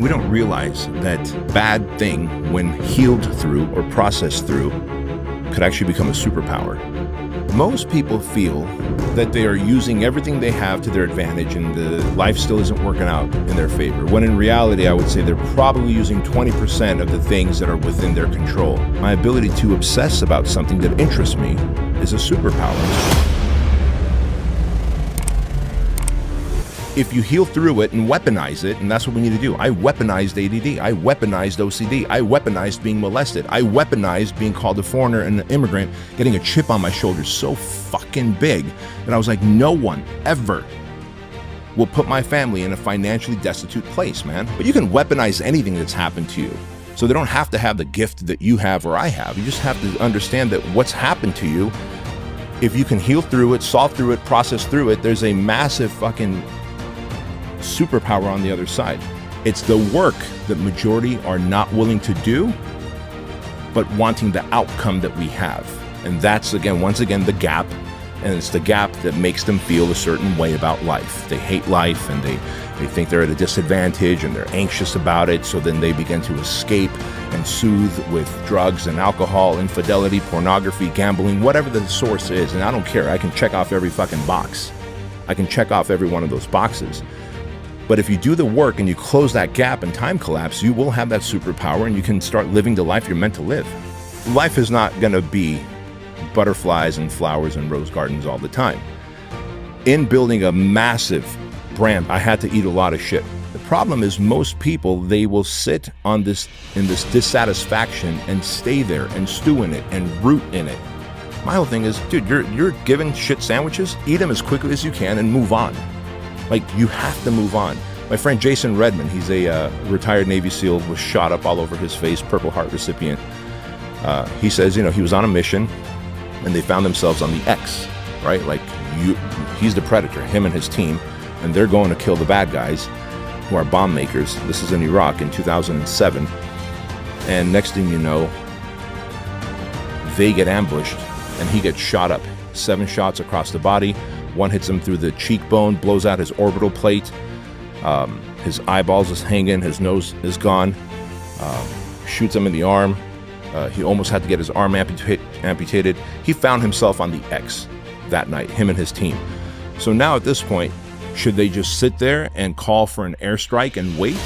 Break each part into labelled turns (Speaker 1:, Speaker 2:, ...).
Speaker 1: We don't realize that bad thing, when healed through or processed through, could actually become a superpower. Most people feel that they are using everything they have to their advantage and the life still isn't working out in their favor, when in reality, I would say they're probably using 20% of the things that are within their control. My ability to obsess about something that interests me is a superpower. If you heal through it and weaponize it, and that's what we need to do. I weaponized ADD. I weaponized OCD. I weaponized being molested. I weaponized being called a foreigner and an immigrant, getting a chip on my shoulder so fucking big that I was like, no one ever will put my family in a financially destitute place, man. But you can weaponize anything that's happened to you. So they don't have to have the gift that you have or I have. You just have to understand that what's happened to you, if you can heal through it, solve through it, process through it, there's a massive fucking superpower on the other side. It's the work that majority are not willing to do, but wanting the outcome that we have. And that's, again, once again, the gap. And it's the gap that makes them feel a certain way about life. They hate life and they think they're at a disadvantage and they're anxious about it. So then they begin to escape and soothe with drugs and alcohol, infidelity, pornography, gambling, whatever the source is. And I don't care. I can check off every fucking box. I can check off every one of those boxes. But if you do the work and you close that gap and time collapse, you will have that superpower and you can start living the life you're meant to live. Life is not going to be butterflies and flowers and rose gardens all the time. In building a massive brand, I had to eat a lot of shit. The problem is most people, they will sit on this in this dissatisfaction and stay there and stew in it and root in it. My whole thing is, dude, you're given shit sandwiches, eat them as quickly as you can and move on. Like, you have to move on. My friend Jason Redman, he's a retired Navy SEAL, was shot up all over his face, Purple Heart recipient. He says, you know, he was on a mission and they found themselves on the X, right? Like, he's the predator, him and his team, and they're going to kill the bad guys who are bomb makers. This is in Iraq in 2007. And next thing you know, they get ambushed and he gets shot up. 7 shots across the body. One hits him through the cheekbone, blows out his orbital plate. His eyeballs is hanging, his nose is gone. Shoots him in the arm. He almost had to get his arm amputated. He found himself on the X that night, him and his team. So now at this point, should they just sit there and call for an airstrike and wait?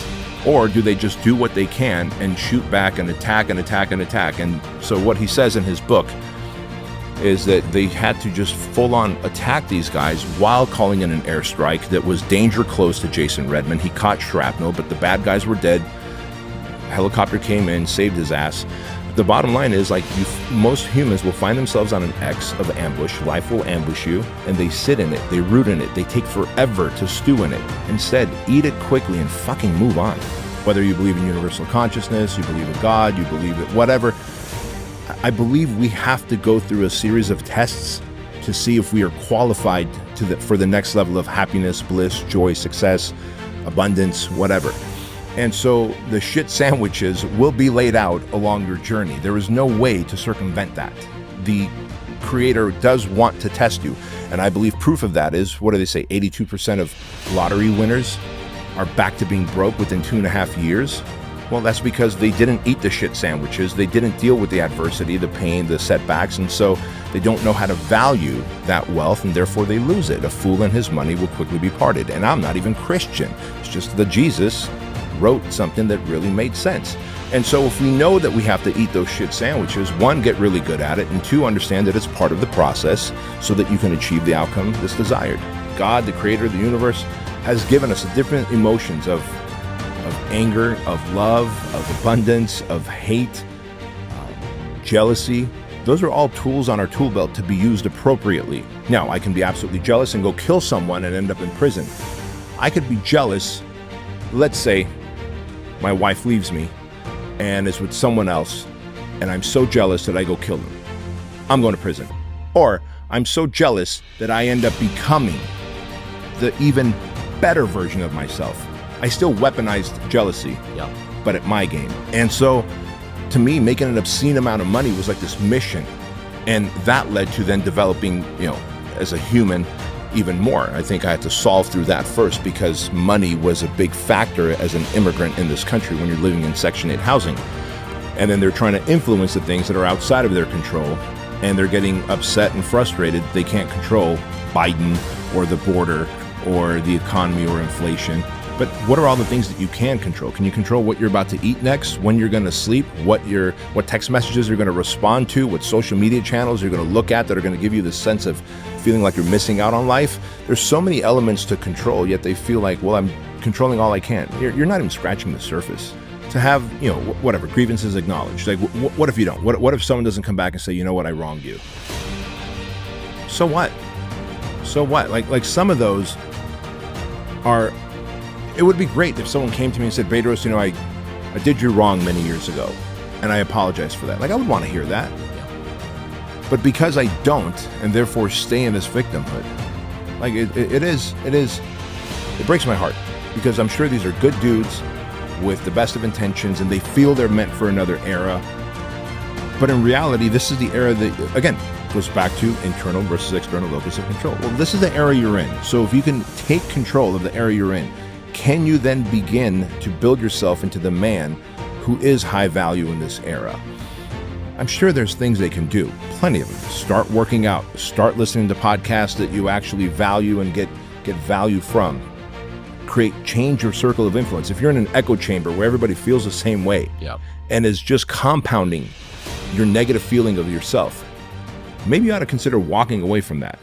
Speaker 1: Or do they just do what they can and shoot back and attack and attack and attack? And so what he says in his book is that they had to just full-on attack these guys while calling in an airstrike that was danger close to Jason Redman. He caught shrapnel, but the bad guys were dead. Helicopter came in, saved his ass. The bottom line is, like, most humans will find themselves on an X of ambush. Life will ambush you, and they sit in it, they root in it, they take forever to stew in it. Instead, eat it quickly and fucking move on. Whether you believe in universal consciousness, you believe in God, you believe in whatever, I believe we have to go through a series of tests to see if we are qualified for the next level of happiness, bliss, joy, success, abundance, whatever. And so the shit sandwiches will be laid out along your journey. There is no way to circumvent that. The Creator does want to test you. And I believe proof of that is, what do they say, 82% of lottery winners are back to being broke within 2.5 years? Well, that's because they didn't eat the shit sandwiches. They didn't deal with the adversity, the pain, the setbacks, and so they don't know how to value that wealth, and therefore they lose it. A fool and his money will quickly be parted. And I'm not even Christian. It's just that Jesus wrote something that really made sense. And so if we know that we have to eat those shit sandwiches, 1, get really good at it, and 2, understand that it's part of the process so that you can achieve the outcome that's desired. God, the creator of the universe, has given us different emotions of anger, of love, of abundance, of hate, jealousy. Those are all tools on our tool belt to be used appropriately. Now, I can be absolutely jealous and go kill someone and end up in prison. I could be jealous. Let's say my wife leaves me and is with someone else, and I'm so jealous that I go kill them. I'm going to prison. Or I'm so jealous that I end up becoming the even better version of myself. I still weaponized jealousy, but at my game. And so, to me, making an obscene amount of money was like this mission. And that led to then developing, you know, as a human, even more. I think I had to solve through that first because money was a big factor as an immigrant in this country when you're living in Section 8 housing. And then they're trying to influence the things that are outside of their control, and they're getting upset and frustrated they can't control Biden or the border or the economy or inflation. But what are all the things that you can control? Can you control what you're about to eat next, when you're going to sleep, what text messages you're going to respond to, what social media channels you're going to look at that are going to give you the sense of feeling like you're missing out on life? There's so many elements to control, yet they feel like, well, I'm controlling all I can. You're not even scratching the surface. To have, whatever, grievances acknowledged. Like, what if you don't? What if someone doesn't come back and say, you know what, I wronged you? So what? So what? Like some of those are, it would be great if someone came to me and said, Bedros, I did you wrong many years ago, and I apologize for that. Like, I would want to hear that. But because I don't, and therefore stay in this victimhood, like it breaks my heart, because I'm sure these are good dudes with the best of intentions, and they feel they're meant for another era. But in reality, this is the era that, again, goes back to internal versus external locus of control. Well, this is the era you're in. So if you can take control of the era you're in, can you then begin to build yourself into the man who is high value in this era? I'm sure there's things they can do, plenty of them. Start working out, start listening to podcasts that you actually value and get value from. Change your circle of influence. If you're in an echo chamber where everybody feels the same way, and is just compounding your negative feeling of yourself, maybe you ought to consider walking away from that.